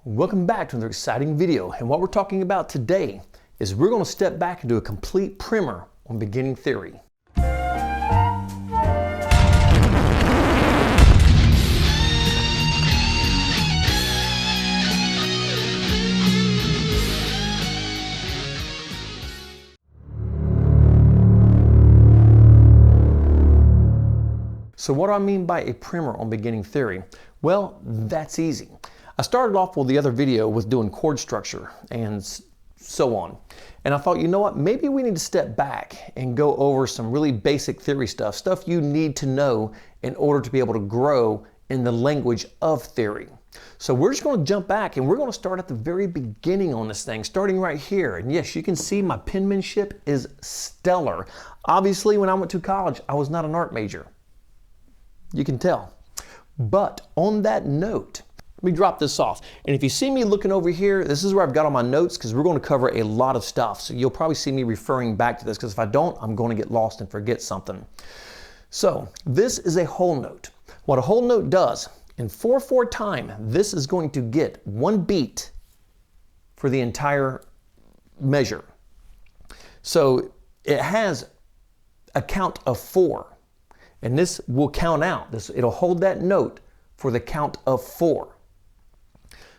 Welcome back to another exciting video, and what we're talking about today is we're going to step back and do a complete primer on beginning theory. So what do I mean by a primer on beginning theory? Well, that's easy. I started off with the other video with doing chord structure and so on. And I thought, you know what, maybe we need to step back and go over some really basic theory stuff you need to know in order to be able to grow in the language of theory. So we're just going to jump back and we're going to start at the very beginning on this thing, starting right here. And yes, you can see my penmanship is stellar. Obviously, when I went to college, I was not an art major. You can tell. But on that note, let me drop this off. And if you see me looking over here, this is where I've got all my notes because we're going to cover a lot of stuff. So you'll probably see me referring back to this because if I don't, I'm going to get lost and forget something. So this is a whole note. What a whole note does, in 4/4 time, this is going to get one beat for the entire measure. So it has a count of 4. And this will count out. It'll hold that note for the count of 4.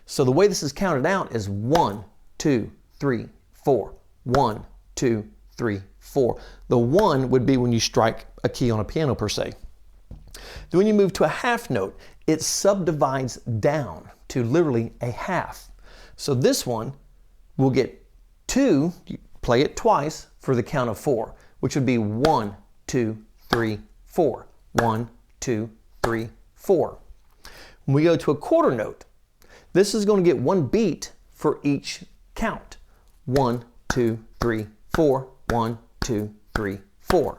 So the way this is counted out is 1, 2, 3, 4. 1, 2, 3, 4. The 1 would be when you strike a key on a piano per se. Then when you move to a half note, it subdivides down to literally a half. So this one will get 2, you play it twice for the count of 4, which would be 1, 2, 3, 4. 1, 2, 3, 4. When we go to a quarter note, this is going to get one beat for each count. 1, 2, 3, 4. 1, 2, 3, 4.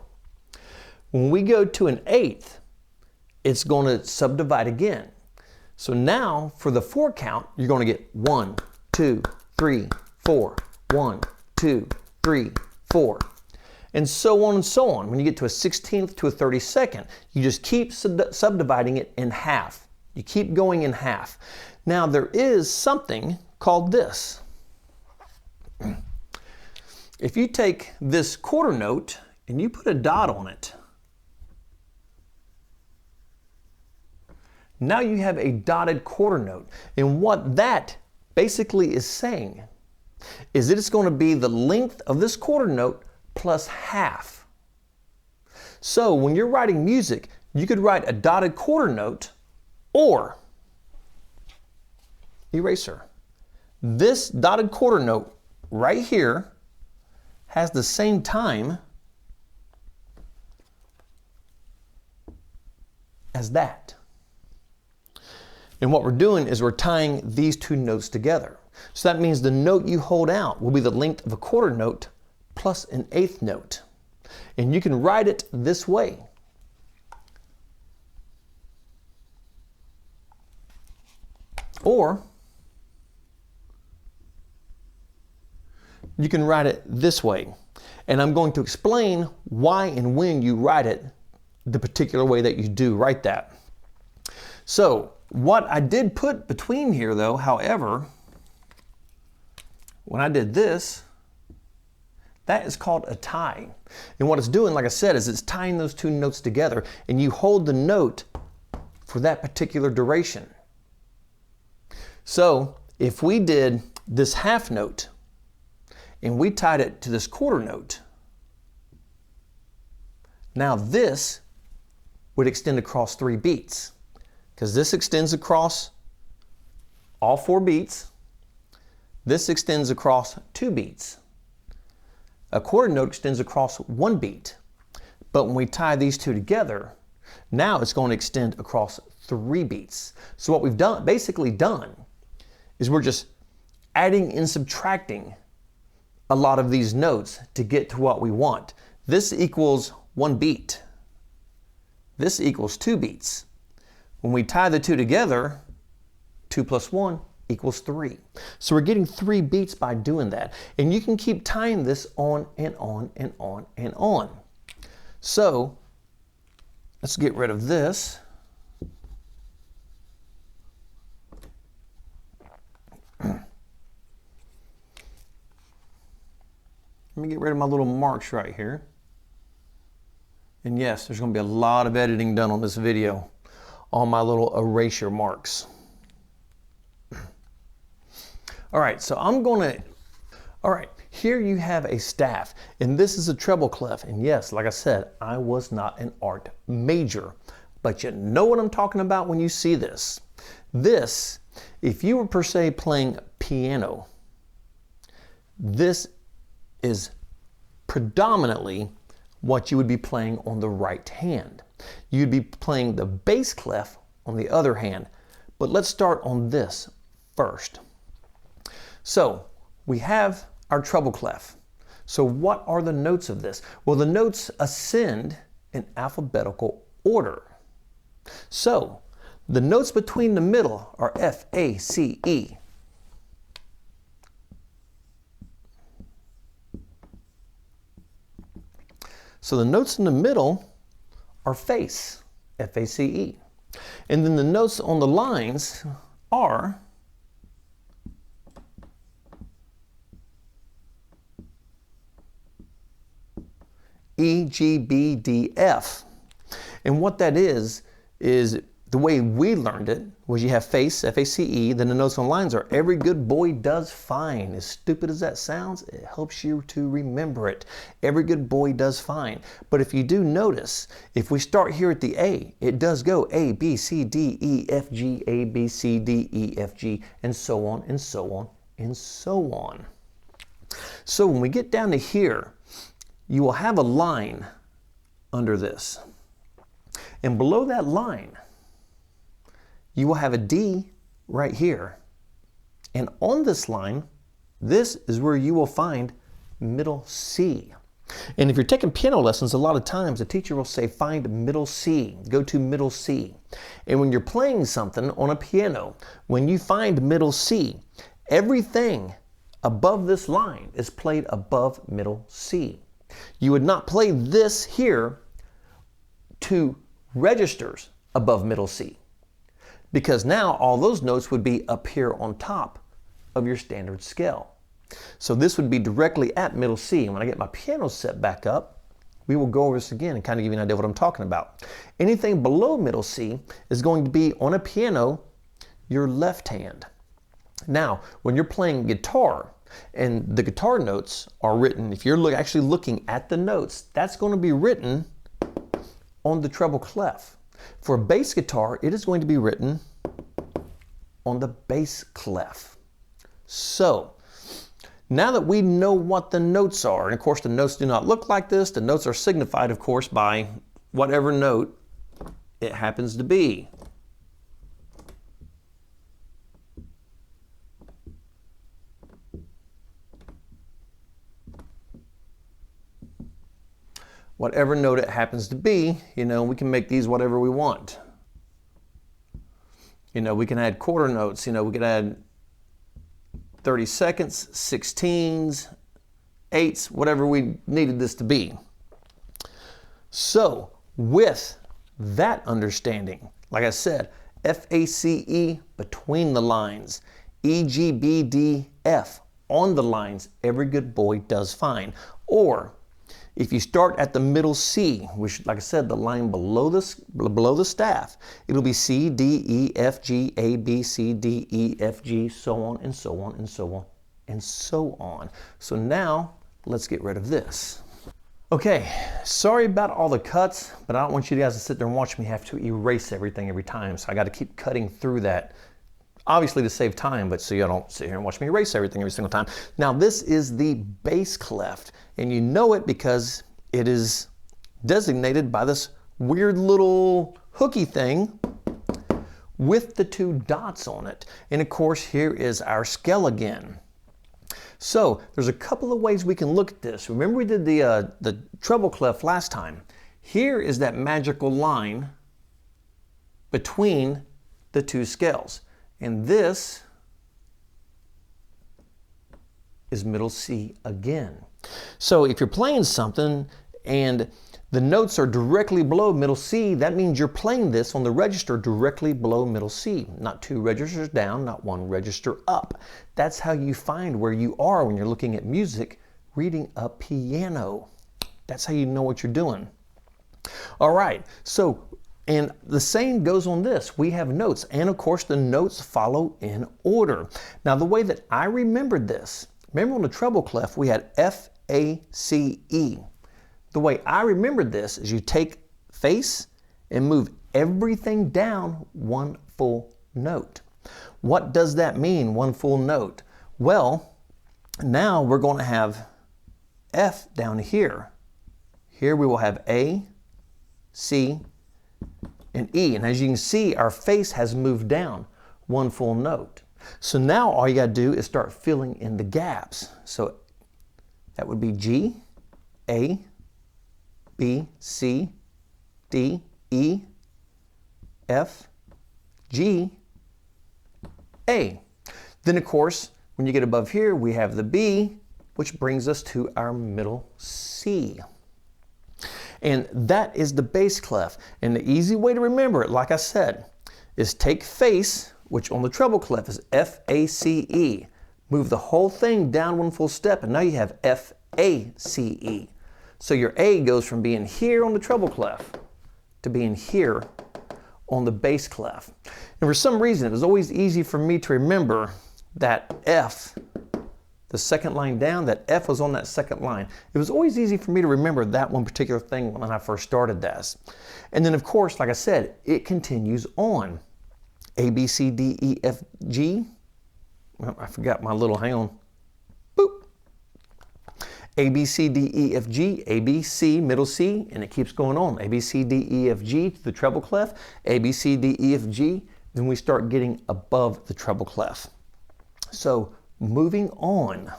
When we go to an eighth, it's going to subdivide again. So now for the 4 count, you're going to get 1, 2, 3, 4. 1, 2, 3, 4. And so on and so on. When you get to a 16th to a 32nd, you just keep subdividing it in half. You keep going in half. Now there is something called this. If you take this quarter note and you put a dot on it, now you have a dotted quarter note. And what that basically is saying is that it's going to be the length of this quarter note plus half. So when you're writing music, you could write a dotted quarter note or eraser. This dotted quarter note right here has the same time as that. And what we're doing is we're tying these two notes together. So that means the note you hold out will be the length of a quarter note plus an eighth note. And you can write it this way. Or you can write it this way. And I'm going to explain why and when you write it the particular way that you do write that. So what I did put between here though, however, when I did this, that is called a tie. And what it's doing, like I said, is it's tying those two notes together and you hold the note for that particular duration. So if we did this half note and we tied it to this quarter note, now this would extend across 3 beats because this extends across all 4 beats. This extends across 2 beats. A quarter note extends across 1 beat. But when we tie these two together, now it's going to extend across 3 beats. So what we've basically done is we're just adding and subtracting a lot of these notes to get to what we want. This equals 1 beat. This equals 2 beats. When we tie the two together, 2 plus 1 equals 3. So we're getting 3 beats by doing that. And you can keep tying this on and on and on and on. So let's get rid of this. Let me get rid of my little marks right here. And yes, there's going to be a lot of editing done on this video on my little erasure marks. All right, so all right, here you have a staff, and this is a treble clef. And yes, like I said, I was not an art major, but you know what I'm talking about when you see this. This, if you were per se playing piano, this is predominantly what you would be playing on the right hand. You'd be playing the bass clef on the other hand. But let's start on this first. So we have our treble clef. So what are the notes of this? Well, the notes ascend in alphabetical order. So the notes between the middle are F, A, C, E. So the notes in the middle are face, F-A-C-E. And then the notes on the lines are E, G, B, D, F. And what that is the way we learned it was you have face, F-A-C-E, then the notes on lines are every good boy does fine. As stupid as that sounds, it helps you to remember it. Every good boy does fine. But if you do notice, if we start here at the A, it does go A, B, C, D, E, F, G, A, B, C, D, E, F, G, and so on, and so on, and so on. So when we get down to here, you will have a line under this. And below that line, you will have a D right here. And on this line, this is where you will find middle C. And if you're taking piano lessons, a lot of times the teacher will say, find middle C, go to middle C. And when you're playing something on a piano, when you find middle C, everything above this line is played above middle C. You would not play this here to registers above middle C, because now all those notes would be up here on top of your standard scale. So this would be directly at middle C. And when I get my piano set back up, we will go over this again and kind of give you an idea of what I'm talking about. Anything below middle C is going to be on a piano, your left hand. Now, when you're playing guitar and the guitar notes are written, if you're actually looking at the notes, that's going to be written on the treble clef. For a bass guitar, it is going to be written on the bass clef. So, now that we know what the notes are, and of course the notes do not look like this, the notes are signified, of course, by whatever note it happens to be. Whatever note it happens to be, you know, we can make these whatever we want. You know, we can add quarter notes, you know, we could add 30 seconds, 16s, 8s, whatever we needed this to be. So, with that understanding, like I said, F-A-C-E between the lines, E, G, B, D, F on the lines, every good boy does fine. Or, if you start at the middle C, which, like I said, the line below the staff, it'll be C, D, E, F, G, A, B, C, D, E, F, G, so on and so on and so on and so on. So now, let's get rid of this. Okay, sorry about all the cuts, but I don't want you guys to sit there and watch me have to erase everything every time, so I got to keep cutting through that. Obviously to save time, but so you don't sit here and watch me erase everything every single time. Now this is the bass clef, and you know it because it is designated by this weird little hooky thing with the two dots on it. And of course, here is our scale again. So there's a couple of ways we can look at this. Remember we did the treble clef last time. Here is that magical line between the two scales. And this is middle C again. So if you're playing something and the notes are directly below middle C, that means you're playing this on the register directly below middle C. Not two registers down, not one register up. That's how you find where you are when you're looking at music reading a piano. That's how you know what you're doing. All right, so, and the same goes on this. We have notes, and of course the notes follow in order. Now the way that I remembered this, remember on the treble clef we had F, A, C, E. The way I remembered this is you take face and move everything down one full note. What does that mean, one full note? Well, now we're going to have F down here. Here we will have A, C, and E. And as you can see, our face has moved down one full note. So now all you got to do is start filling in the gaps. So that would be G, A, B, C, D, E, F, G, A. Then of course, when you get above here, we have the B, which brings us to our middle C. And that is the bass clef. And the easy way to remember it, like I said, is take face, which on the treble clef is F, A, C, E. Move the whole thing down one full step, and now you have F, A, C, E. So your A goes from being here on the treble clef to being here on the bass clef. And for some reason, it was always easy for me to remember that F, the second line down, that F was on that second line. It was always easy for me to remember that one particular thing when I first started this. And then of course, like I said, it continues on. A, B, C, D, E, F, G. Well, I forgot my little, hang on. Boop. A, B, C, D, E, F, G, A, B, C, middle C, and it keeps going on. A, B, C, D, E, F, G to the treble clef, A, B, C, D, E, F, G, then we start getting above the treble clef. So moving on.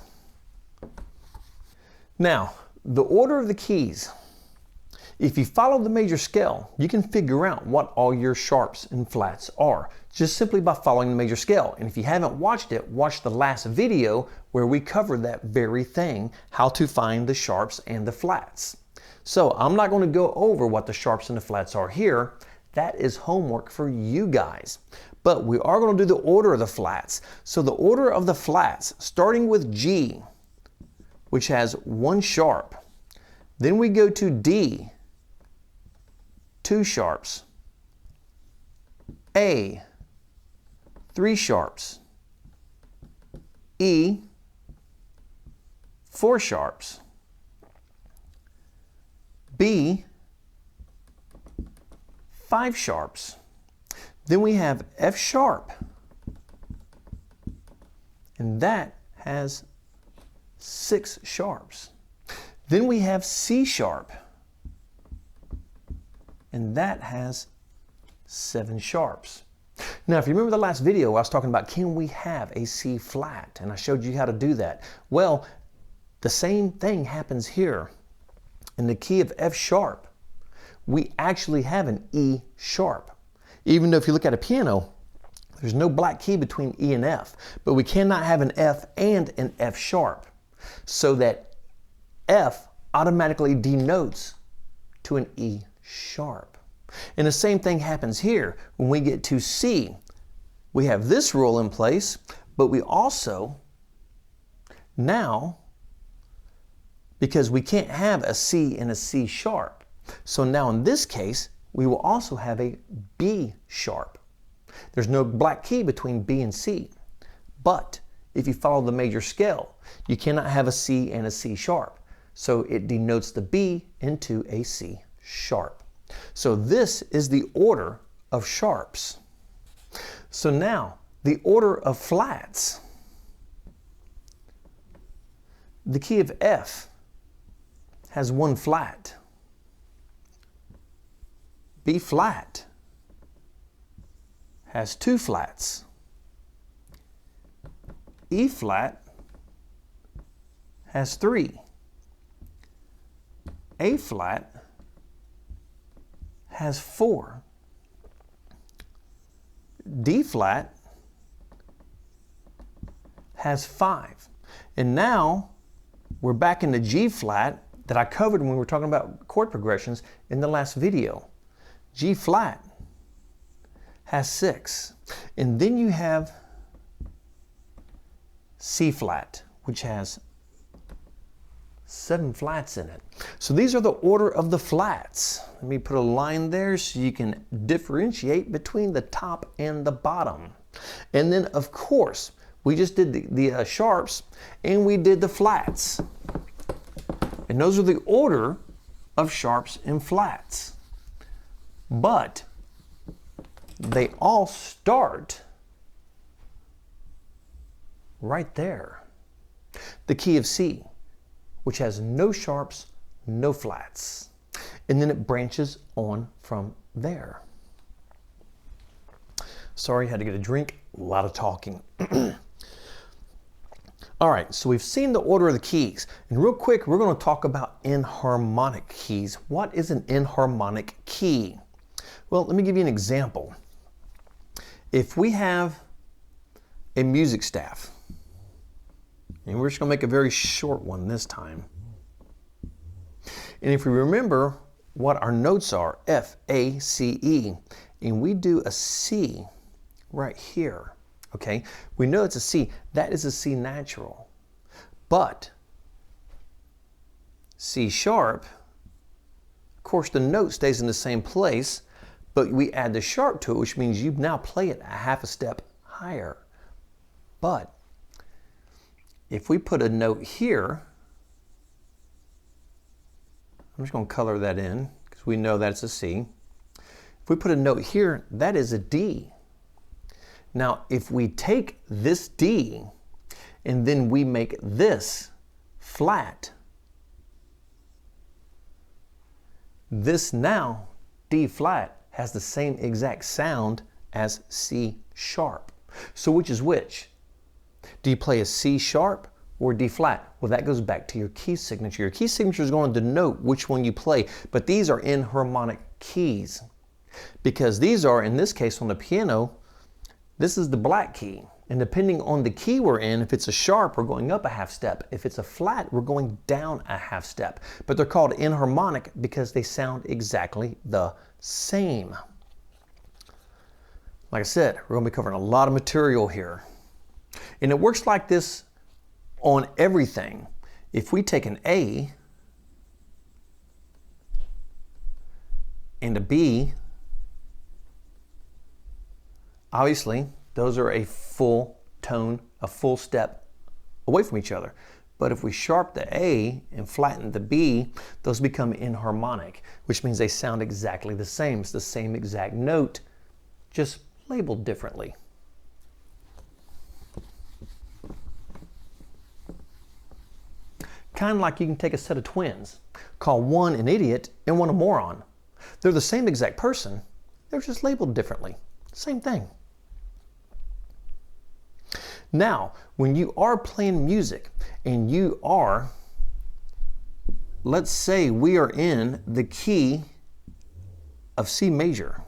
Now, the order of the keys. If you follow the major scale, you can figure out what all your sharps and flats are, just simply by following the major scale. And if you haven't watched it, watch the last video where we covered that very thing, how to find the sharps and the flats. So I'm not going to go over what the sharps and the flats are here. That is homework for you guys. But we are going to do the order of the flats. So the order of the flats, starting with G, which has one sharp. Then we go to D, two sharps. A, three sharps. E, four sharps. B, five sharps. Then we have F sharp, and that has six sharps. Then we have C sharp, and that has seven sharps. Now, if you remember the last video, I was talking about can we have a C flat, and I showed you how to do that. Well, the same thing happens here. In the key of F sharp, we actually have an E sharp. Even though if you look at a piano, there's no black key between E and F, but we cannot have an F and an F sharp, so that F automatically denotes to an E sharp. And the same thing happens here. When we get to C, we have this rule in place, but we also now, because we can't have a C and a C sharp, so now in this case, we will also have a B sharp. There's no black key between B and C. But if you follow the major scale, you cannot have a C and a C sharp. So it denotes the B into a C sharp. So this is the order of sharps. So now, the order of flats. The key of F has one flat. B flat has two flats. E flat has three. A flat has four. D flat has five. And now we're back in the G flat that I covered when we were talking about chord progressions in the last video. G flat has six. And then you have C flat, which has 7 flats in it. So these are the order of the flats. Let me put a line there so you can differentiate between the top and the bottom. And then of course, we just did the sharps and we did the flats. And those are the order of sharps and flats. But they all start right there. The key of C, which has no sharps, no flats. And then it branches on from there. Sorry, had to get a drink, a lot of talking. All right, so we've seen the order of the keys. And real quick, we're going to talk about enharmonic keys. What is an enharmonic key? Well, let me give you an example. If we have a music staff, and we're just going to make a very short one this time. And if we remember what our notes are, F, A, C, E, and we do a C right here, okay? We know it's a C. That is a C natural. But C sharp, of course, the note stays in the same place, but we add the sharp to it, which means you now play it a half a step higher. But if we put a note here, I'm just going to color that in because we know that's a C. If we put a note here, that is a D. Now, if we take this D and then we make this flat, this now, D flat, has the same exact sound as C sharp. So which is which? Do you play a C sharp or D flat? Well, that goes back to your key signature. Your key signature is going to denote which one you play, but these are enharmonic keys because these are, in this case on the piano, this is the black key. And depending on the key we're in, if it's a sharp, we're going up a half step. If it's a flat, we're going down a half step. But they're called enharmonic because they sound exactly the same. Like I said, we're going to be covering a lot of material here. And it works like this on everything. If we take an A and a B, obviously those are a full tone, a full step away from each other. But if we sharp the A and flatten the B, those become enharmonic, which means they sound exactly the same. It's the same exact note, just labeled differently. Kind of like you can take a set of twins, call one an idiot and one a moron. They're the same exact person, they're just labeled differently. Same thing. Now, when you are playing music and you are, let's say we are in the key of C major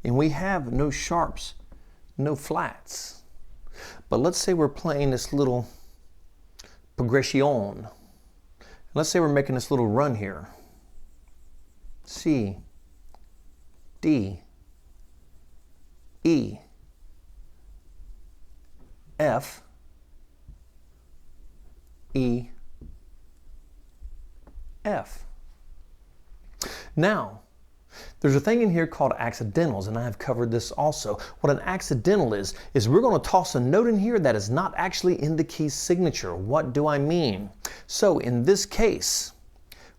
and we have no sharps, no flats, but let's say we're playing this little progression. Let's say we're making this little run here. C, D, E, F, E, F. Now, there's a thing in here called accidentals, and I have covered this also. What an accidental is we're going to toss a note in here that is not actually in the key signature. What do I mean? So in this case,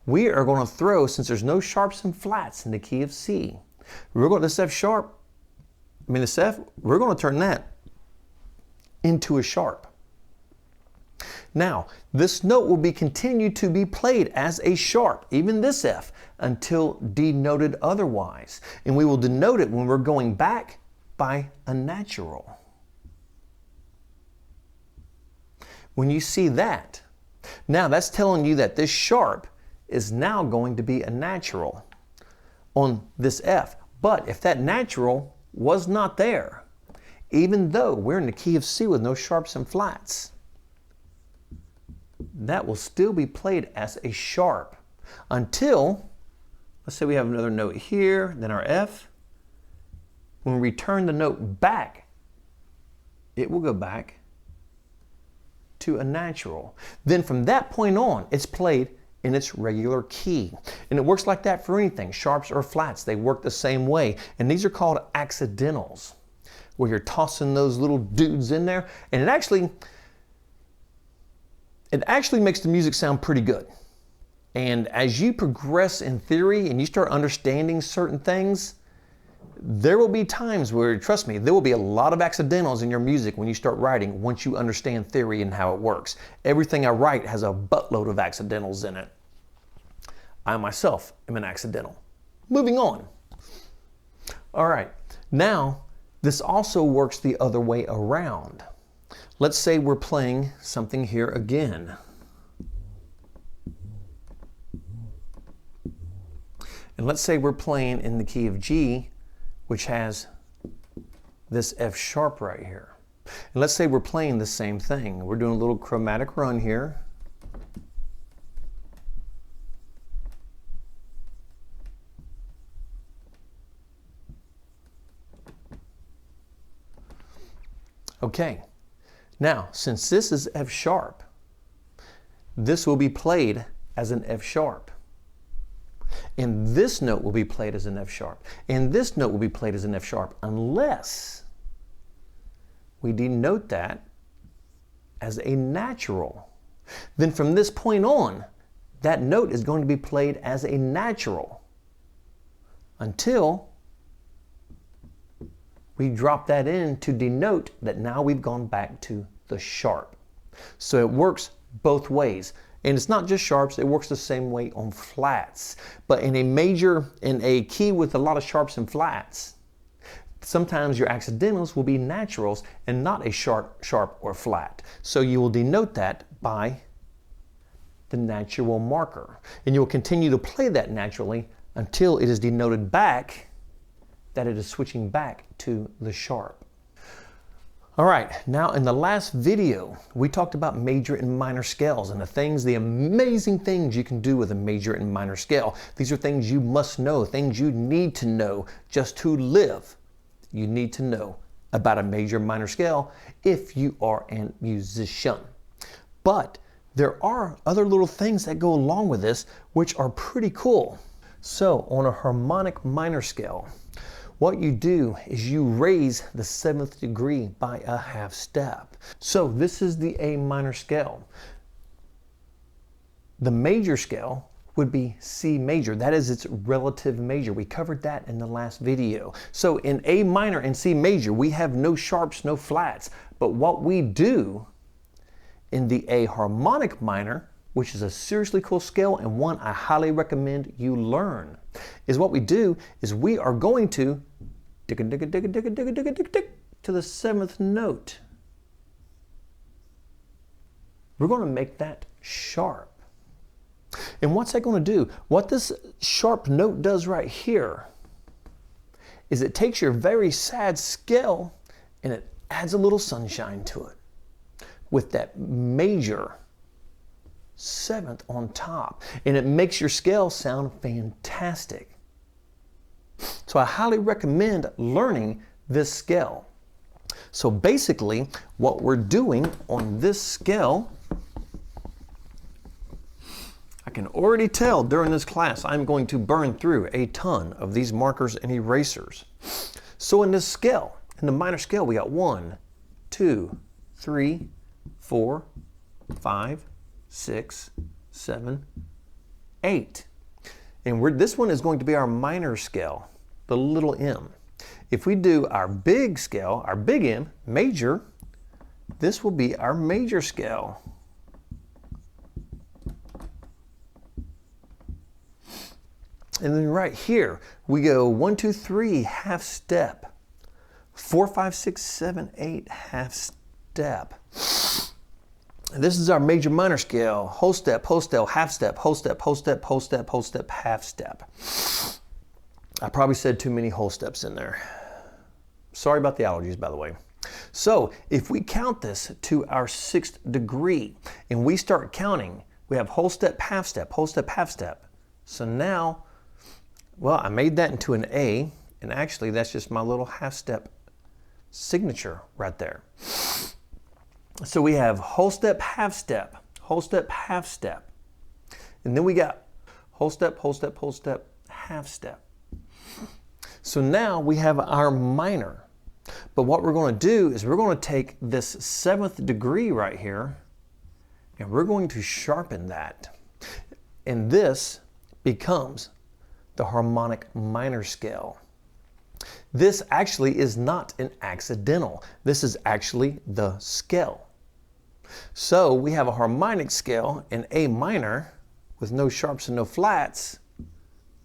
we are going to throw, since there's no sharps and flats in the key of C, we're going to, this F sharp, this F, we're going to turn that into a sharp. Now, this note will be continued to be played as a sharp, even this F, until denoted otherwise. And we will denote it when we're going back by a natural. When you see that, now that's telling you that this sharp is now going to be a natural on this F. But if that natural was not there, even though we're in the key of C with no sharps and flats, that will still be played as a sharp until, let's say we have another note here, then our F. When we return the note back, it will go back to a natural. Then from that point on, it's played in its regular key. And it works like that for anything, sharps or flats. They work the same way. And these are called accidentals, where you're tossing those little dudes in there. And it actually makes the music sound pretty good. And as you progress in theory and you start understanding certain things, there will be times where, trust me, there will be a lot of accidentals in your music when you start writing once you understand theory and how it works. Everything I write has a buttload of accidentals in it. I myself am an accidental. Moving on. All right, now this also works the other way around. Let's say we're playing something here again. And let's say we're playing in the key of G, which has this F sharp right here. And let's say we're playing the same thing. We're doing a little chromatic run here. Okay, now since this is F sharp, this will be played as an F sharp. And this note will be played as an F sharp. And this note will be played as an F sharp unless we denote that as a natural. Then from this point on, that note is going to be played as a natural until we drop that in to denote that now we've gone back to the sharp. So it works both ways. And it's not just sharps, it works the same way on flats. But in a key with a lot of sharps and flats, sometimes your accidentals will be naturals and not a sharp or flat. So you will denote that by the natural marker. And you will continue to play that naturally until it is denoted back that it is switching back to the sharp. All right, now in the last video, we talked about major and minor scales and the amazing things you can do with a major and minor scale. These are things you must know, things you need to know just to live. You need to know about a major and minor scale if you are a musician. But there are other little things that go along with this which are pretty cool. So on a harmonic minor scale, what you do is you raise the 7th degree by a half step. So this is the A minor scale. The major scale would be C major. That is its relative major. We covered that in the last video. So in A minor and C major, we have no sharps, no flats. But what we do in the A harmonic minor, which is a seriously cool scale and one I highly recommend you learn, is what we do is we are going to to the 7th note. We're going to make that sharp. And what's that going to do? What this sharp note does right here is it takes your very sad scale and it adds a little sunshine to it with that major 7th on top, and it makes your scale sound fantastic. So I highly recommend learning this scale. So basically what we're doing on this scale, I can already tell during this class I'm going to burn through a ton of these markers and erasers. So in this scale, in the minor scale, we got 1, 2, 3, 4, 5, 6, 7, 8. And this one is going to be our minor scale, the little m. If we do our big scale, our big M, major, this will be our major scale. And then right here, we go 1, 2, 3, half step. 4, 5, 6, 7, 8, half step. This is our major minor scale. Whole step, half step, whole step, half step. I probably said too many whole steps in there. Sorry about the allergies, by the way. So if we count this to our 6th degree and we start counting, we have whole step, half step, whole step, half step. So now, well, I made that into an A, and actually that's just my little half step signature right there. So we have whole step, half step, whole step, half step. And then we got whole step, whole step, whole step, half step. So now we have our minor. But what we're going to do is we're going to take this 7th degree right here and we're going to sharpen that. And this becomes the harmonic minor scale. This actually is not an accidental. This is actually the scale. So we have a harmonic scale in A minor with no sharps and no flats,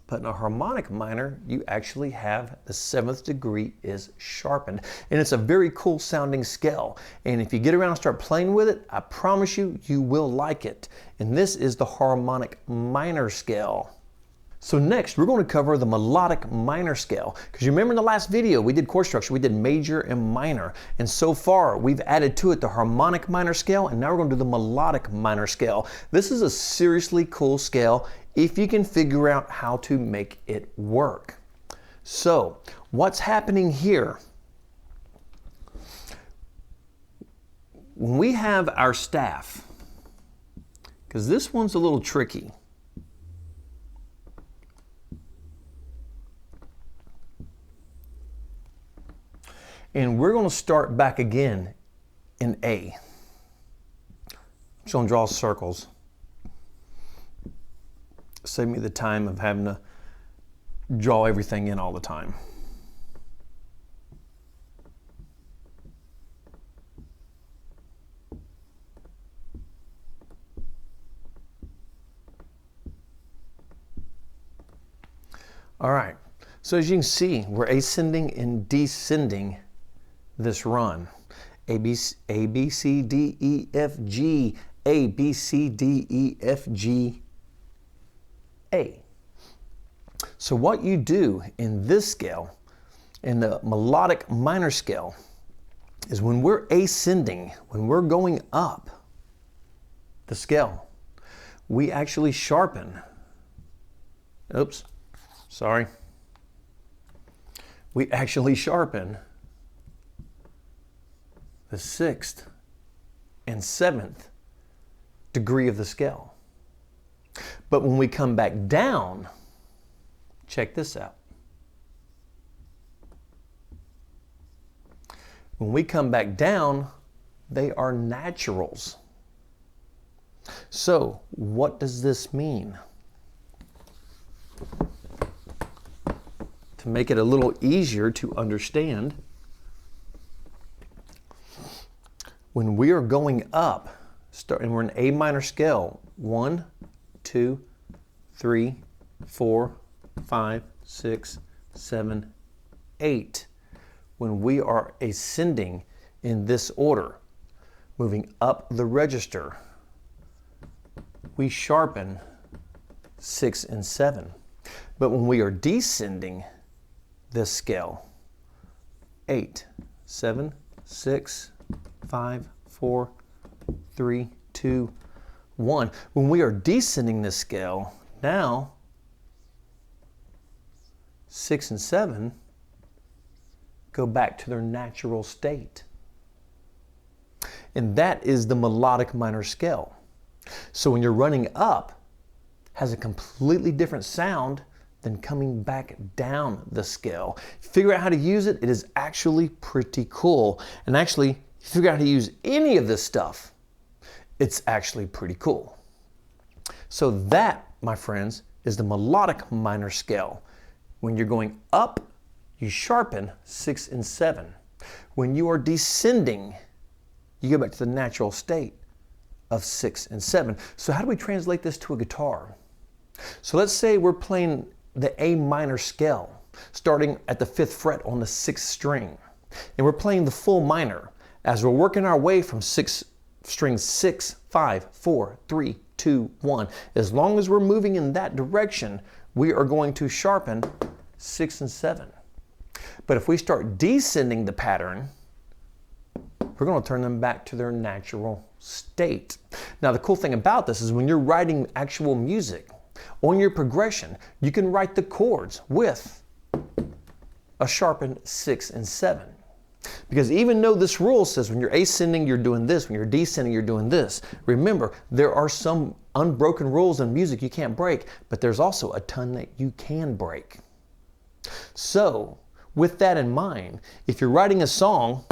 but in a harmonic minor, you actually have the 7th degree is sharpened. And it's a very cool sounding scale. And if you get around and start playing with it, I promise you, you will like it. And this is the harmonic minor scale. So next, we're going to cover the melodic minor scale. Because you remember in the last video, we did chord structure, we did major and minor. And so far, we've added to it the harmonic minor scale, and now we're going to do the melodic minor scale. This is a seriously cool scale if you can figure out how to make it work. So, what's happening here? When we have our staff, because this one's a little tricky. And we're going to start back again in A. I'm just going to draw circles. Save me the time of having to draw everything in all the time. All right, so as you can see, we're ascending and descending this run. A, B, C, D, E, F, G, A, B, C, D, E, F, G, A. So what you do in this scale, in the melodic minor scale, is when we're ascending, when we're going up the scale, we actually sharpen. Oops, sorry. We actually sharpen the 6th and 7th degree of the scale. But when we come back down, check this out. When we come back down, they are naturals. So, what does this mean? To make it a little easier to understand, when we are going up, and we're in A minor scale, 1, 2, 3, 4, 5, 6, 7, 8. When we are ascending in this order, moving up the register, we sharpen 6 and 7. But when we are descending this scale, 8, 7, 6, 5, 4, 3, 2, 1. When we are descending this scale, now 6 and 7 go back to their natural state. And that is the melodic minor scale. So when you're running up, it has a completely different sound than coming back down the scale. Figure out how to use it. It is actually pretty cool. And actually, figure out how to use any of this stuff, it's actually pretty cool. So that, my friends, is the melodic minor scale. When you're going up, you sharpen 6 and 7. When you are descending, you go back to the natural state of 6 and 7. So how do we translate this to a guitar? So let's say we're playing the A minor scale, starting at the 5th fret on the 6th string. And we're playing the full minor as we're working our way from string 6, 5, 4, 3, 2, 1. As long as we're moving in that direction, we are going to sharpen 6 and 7. But if we start descending the pattern, we're going to turn them back to their natural state. Now, the cool thing about this is when you're writing actual music, on your progression, you can write the chords with a sharpened 6 and 7. Because even though this rule says when you're ascending, you're doing this, when you're descending, you're doing this, remember, there are some unbroken rules in music you can't break, but there's also a ton that you can break. So, with that in mind, if you're writing a song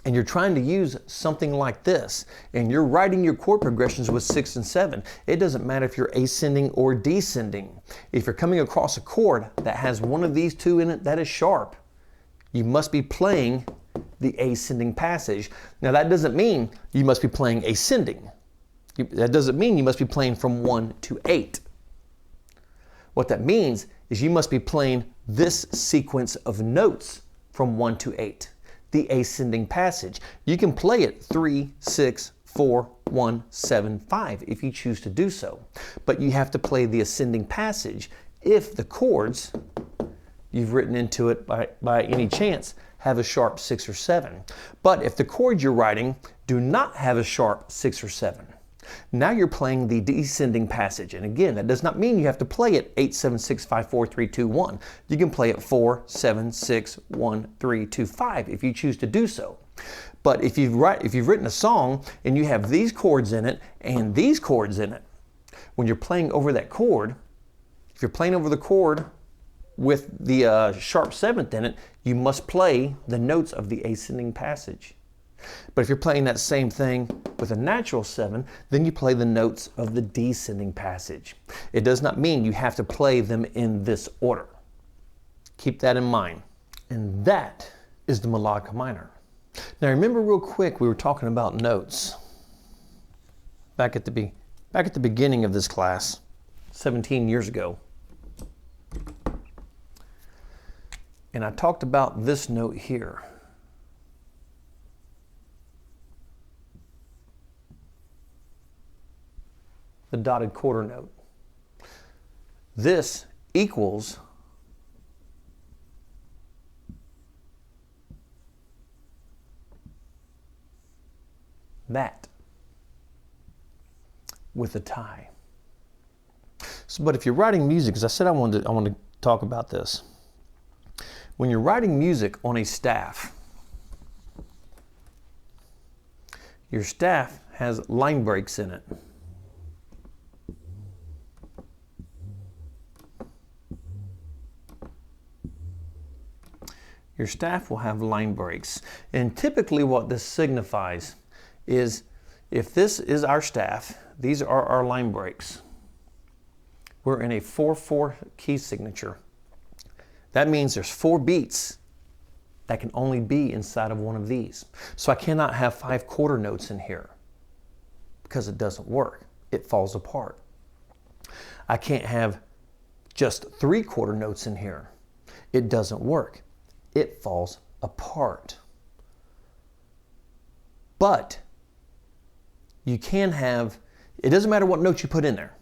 and you're trying to use something like this, and you're writing your chord progressions with 6 and 7, it doesn't matter if you're ascending or descending. If you're coming across a chord that has one of these two in it that is sharp, you must be playing the ascending passage. Now that doesn't mean you must be playing ascending. That doesn't mean you must be playing from 1 to 8. What that means is you must be playing this sequence of notes from 1 to 8. The ascending passage. You can play it 3, 6, 4, 1, 7, 5 if you choose to do so. But you have to play the ascending passage if the chords you've written into it by any chance have a sharp 6 or 7. But if the chords you're writing do not have a sharp 6 or 7, now you're playing the descending passage. And again, that does not mean you have to play it 8, 7, 6, 5, 4, 3, 2, 1. You can play it 4, 7, 6, 1, 3, 2, 5 if you choose to do so. But if you've written a song and you have these chords in it and these chords in it, when you're playing over that chord, if you're playing over the chord with the sharp 7th in it, you must play the notes of the ascending passage. But if you're playing that same thing with a natural 7, then you play the notes of the descending passage. It does not mean you have to play them in this order. Keep that in mind. And that is the melodic minor. Now remember real quick, we were talking about notes back at the beginning of this class, 17 years ago. And I talked about this note here. The dotted quarter note. This equals that with a tie. So, but if you're writing music, as I said, I want to talk about this. When you're writing music on a staff, your staff has line breaks in it. Your staff will have line breaks. And typically what this signifies is if this is our staff, these are our line breaks. We're in a 4/4 key signature. That means there's 4 beats that can only be inside of one of these. So I cannot have 5 quarter notes in here because it doesn't work. It falls apart. I can't have just 3 quarter notes in here. It doesn't work. It falls apart. But you can have, it doesn't matter what note you put in there.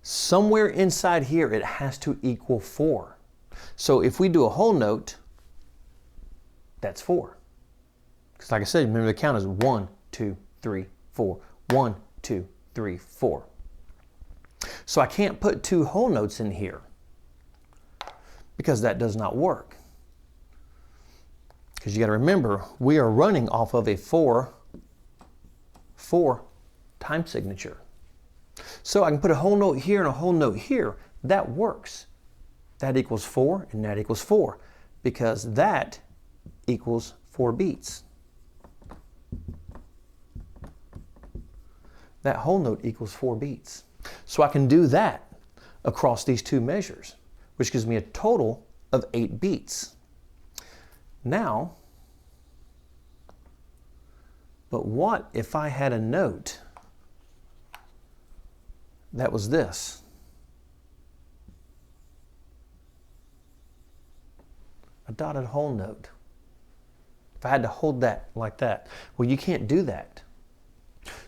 Somewhere inside here, it has to equal 4. So if we do a whole note, that's 4. Because like I said, remember the count is 1, 2, 3, 4. 1, 2, 3, 4. So I can't put 2 whole notes in here because that does not work. Because you got to remember, we are running off of a 4/4 time signature. So I can put a whole note here and a whole note here. That works. That equals 4 and that equals 4 because that equals 4 beats. That whole note equals 4 beats. So I can do that across these 2 measures, which gives me a total of 8 beats. Now, but what if I had a note that was this? A dotted whole note. If I had to hold that like that. Well, you can't do that.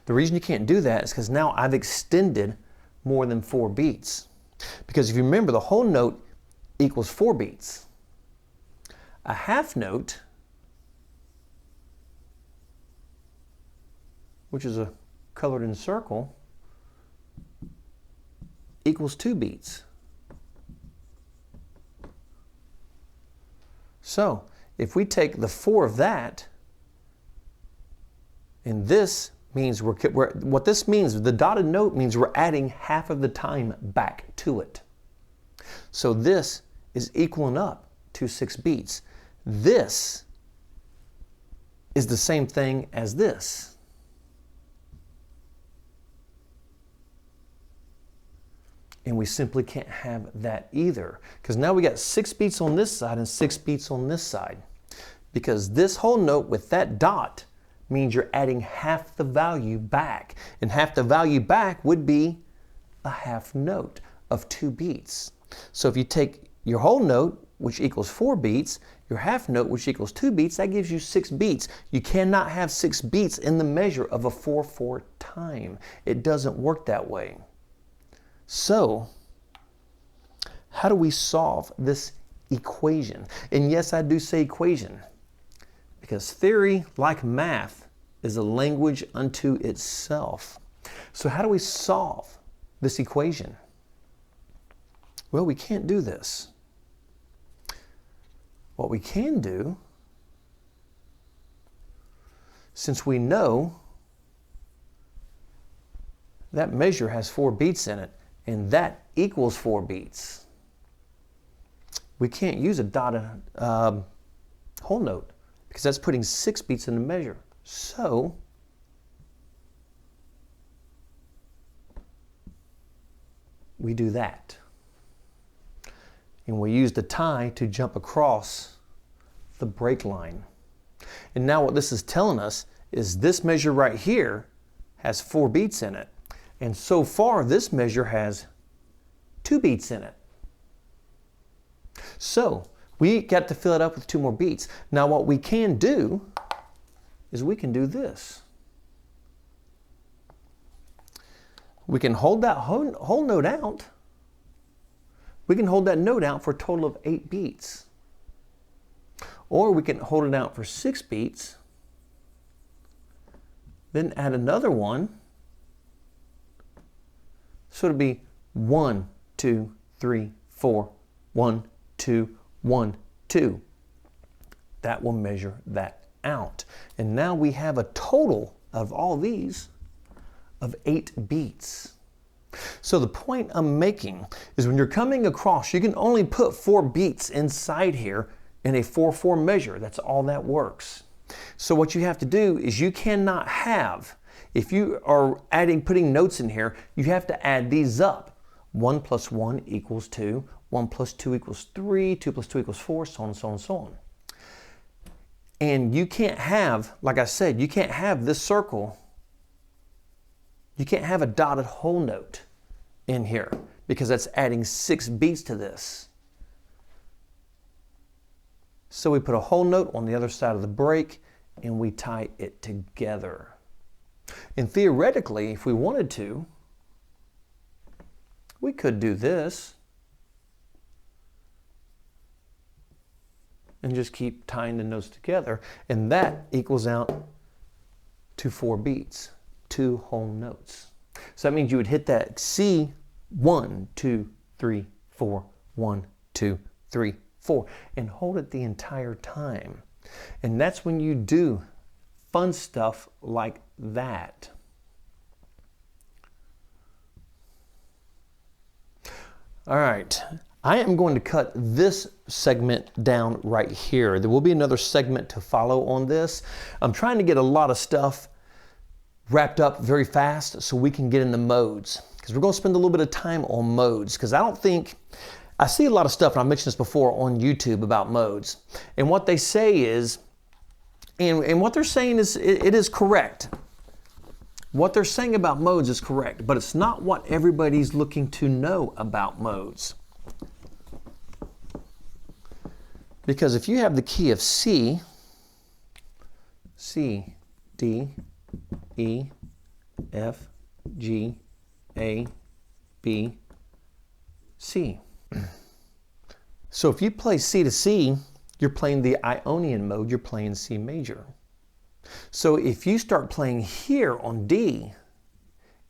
The reason you can't do that is because now I've extended more than 4 beats. Because if you remember, the whole note equals 4 beats. A half note, which is a colored in circle, equals 2 beats. So if we take the 4 of that, and this means what this means, the dotted note means we're adding half of the time back to it. So this is equaling up to 6 beats. This is the same thing as this. And we simply can't have that either, because now we got 6 beats on this side and 6 beats on this side. Because this whole note with that dot means you're adding half the value back. And half the value back would be a half note of 2 beats. So if you take your whole note, which equals 4 beats, your half note, which equals 2 beats, that gives you 6 beats. You cannot have 6 beats in the measure of a 4/4 time. It doesn't work that way. So, how do we solve this equation? And yes, I do say equation, because theory, like math, is a language unto itself. So how do we solve this equation? Well, we can't do this. What we can do, since we know that measure has 4 beats in it, and that equals 4 beats, we can't use a dotted whole note, because that's putting 6 beats in the measure. So we do that. And we use the tie to jump across the break line. And now what this is telling us is this measure right here has 4 beats in it. And so far this measure has 2 beats in it. So we got to fill it up with 2 more beats. Now what we can do is we can do this. We can hold that whole note out. We can hold that note out for a total of 8 beats. Or we can hold it out for 6 beats, then add another one. So it'll be 1, 2, 3, 4, 1, 2, 1, 2. That will measure that out. And now we have a total of all these of 8 beats. So the point I'm making is when you're coming across, you can only put 4 beats inside here in a 4/4 measure. That's all that works. So what you have to do is you cannot have, if you are putting notes in here, you have to add these up. 1 + 1 = 2, 1 + 2 = 3, 2 + 2 = 4, so on and so on and so on. And you can't have, like I said, you can't have this circle. You can't have a dotted whole note in here because that's adding 6 beats to this. So we put a whole note on the other side of the break and we tie it together. And theoretically, if we wanted to, we could do this and just keep tying the notes together, and that equals out to 4 beats, 2 whole notes. So that means you would hit that C 1, 2, 3, 4, 1, 2, 3, 4, and hold it the entire time. And that's when you do fun stuff like that. All right, I am going to cut this segment down right here. There will be another segment to follow on this. I'm trying to get a lot of stuff wrapped up very fast so we can get into modes, because we're going to spend a little bit of time on modes, because I see a lot of stuff, and I mentioned this before on YouTube about modes, and what they say is, and what they're saying is, it is correct. What they're saying about modes is correct, but it's not what everybody's looking to know about modes. Because if you have the key of C, D, E, F, G, A, B, C. So if you play C to C, you're playing the Ionian mode, you're playing C major. So if you start playing here on D,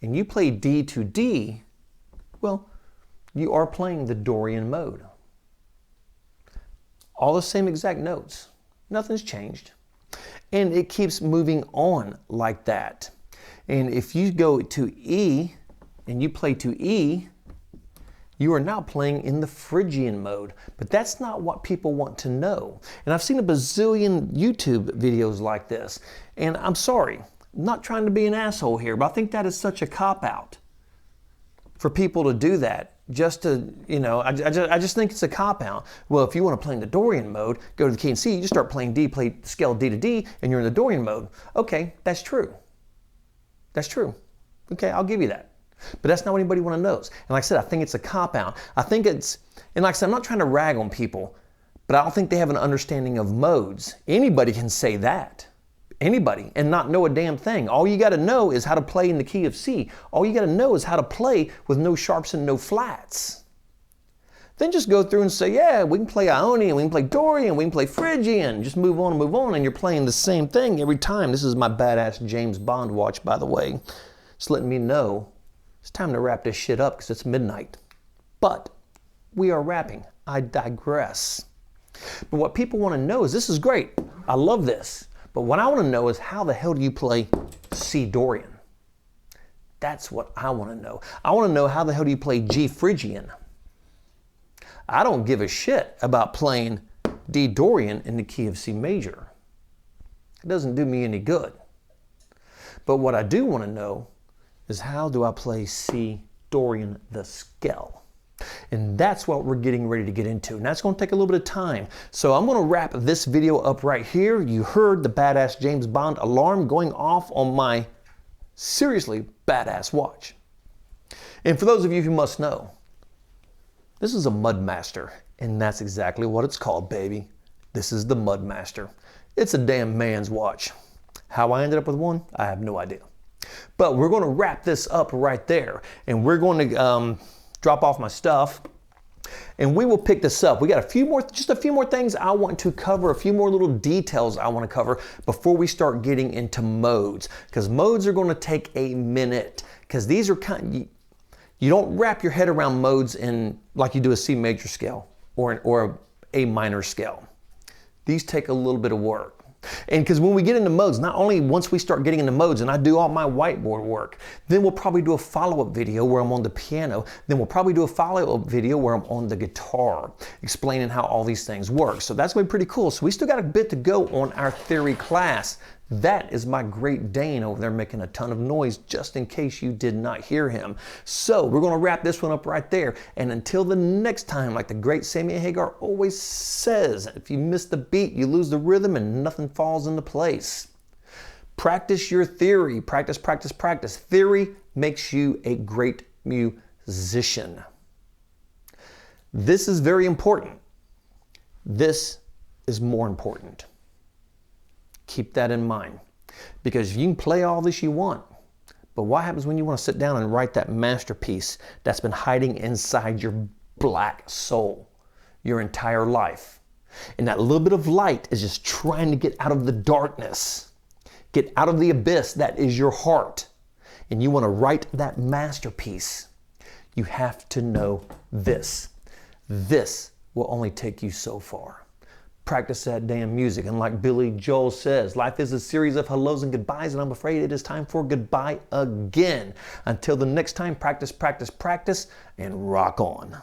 and you play D to D, well, you are playing the Dorian mode. All the same exact notes, Nothing's changed. And it keeps moving on like that. And if you go to E and you play to E, you are now playing in the Phrygian mode. But that's not what people want to know. And I've seen a bazillion YouTube videos like this. And I'm sorry, I'm not trying to be an asshole here, but I think that is such a cop-out for people to do that. Just to, you know, I just think it's a cop-out. Well, if you want to play in the Dorian mode, go to the key and C, you just start playing D, play scale D to D, and you're in the Dorian mode. Okay, that's true. That's true. Okay, I'll give you that. But that's not what anybody want to know. And like I said, I think it's a cop-out. I think it's, and like I said, I'm not trying to rag on people, but I don't think they have an understanding of modes. Anybody can say that. Anybody, and not know a damn thing. All you got to know is how to play in the key of C. All you got to know is how to play with no sharps and no flats. Then just go through and say, yeah, we can play Ionian, we can play Dorian, we can play Phrygian. Just move on, and you're playing the same thing every time. This is my badass James Bond watch, by the way. It's letting me know it's time to wrap this shit up because it's midnight. But we are wrapping. I digress. But what people want to know is, this is great. I love this. But what I want to know is, how the hell do you play C Dorian? That's what I want to know. I want to know, how the hell do you play G Phrygian? I don't give a shit about playing D Dorian in the key of C major. It doesn't do me any good. But what I do want to know is, how do I play C Dorian the scale? And that's what we're getting ready to get into. And that's going to take a little bit of time. So I'm going to wrap this video up right here. You heard the badass James Bond alarm going off on my seriously badass watch. And for those of you who must know, this is a Mudmaster. And that's exactly what it's called, baby. This is the Mudmaster. It's a damn man's watch. How I ended up with one, I have no idea. But we're going to wrap this up right there. And we're going to drop off my stuff, and we will pick this up. We got just a few more things I want to cover, a few more little details I want to cover before we start getting into modes, because modes are going to take a minute, because these are you don't wrap your head around modes in like you do a C major scale or A minor scale. These take a little bit of work. And because when we get into modes, not only once we start getting into modes and I do all my whiteboard work, then we'll probably do a follow-up video where I'm on the piano. Then we'll probably do a follow-up video where I'm on the guitar, explaining how all these things work. So that's going to be pretty cool. So we still got a bit to go on our theory class. That is my Great Dane over there making a ton of noise, just in case you did not hear him. So we're going to wrap this one up right there. And until the next time, like the great Sammy Hagar always says, if you miss the beat, you lose the rhythm and nothing falls into place. Practice your theory. Practice, practice, practice. Theory makes you a great musician. This is very important. This is more important. Keep that in mind, because you can play all this you want, but what happens when you want to sit down and write that masterpiece that's been hiding inside your black soul your entire life? And that little bit of light is just trying to get out of the darkness, get out of the abyss that is your heart, and you want to write that masterpiece. You have to know this. This will only take you so far. Practice that damn music. And like Billy Joel says, life is a series of hellos and goodbyes, and I'm afraid it is time for goodbye again. Until the next time, practice, practice, practice, and rock on.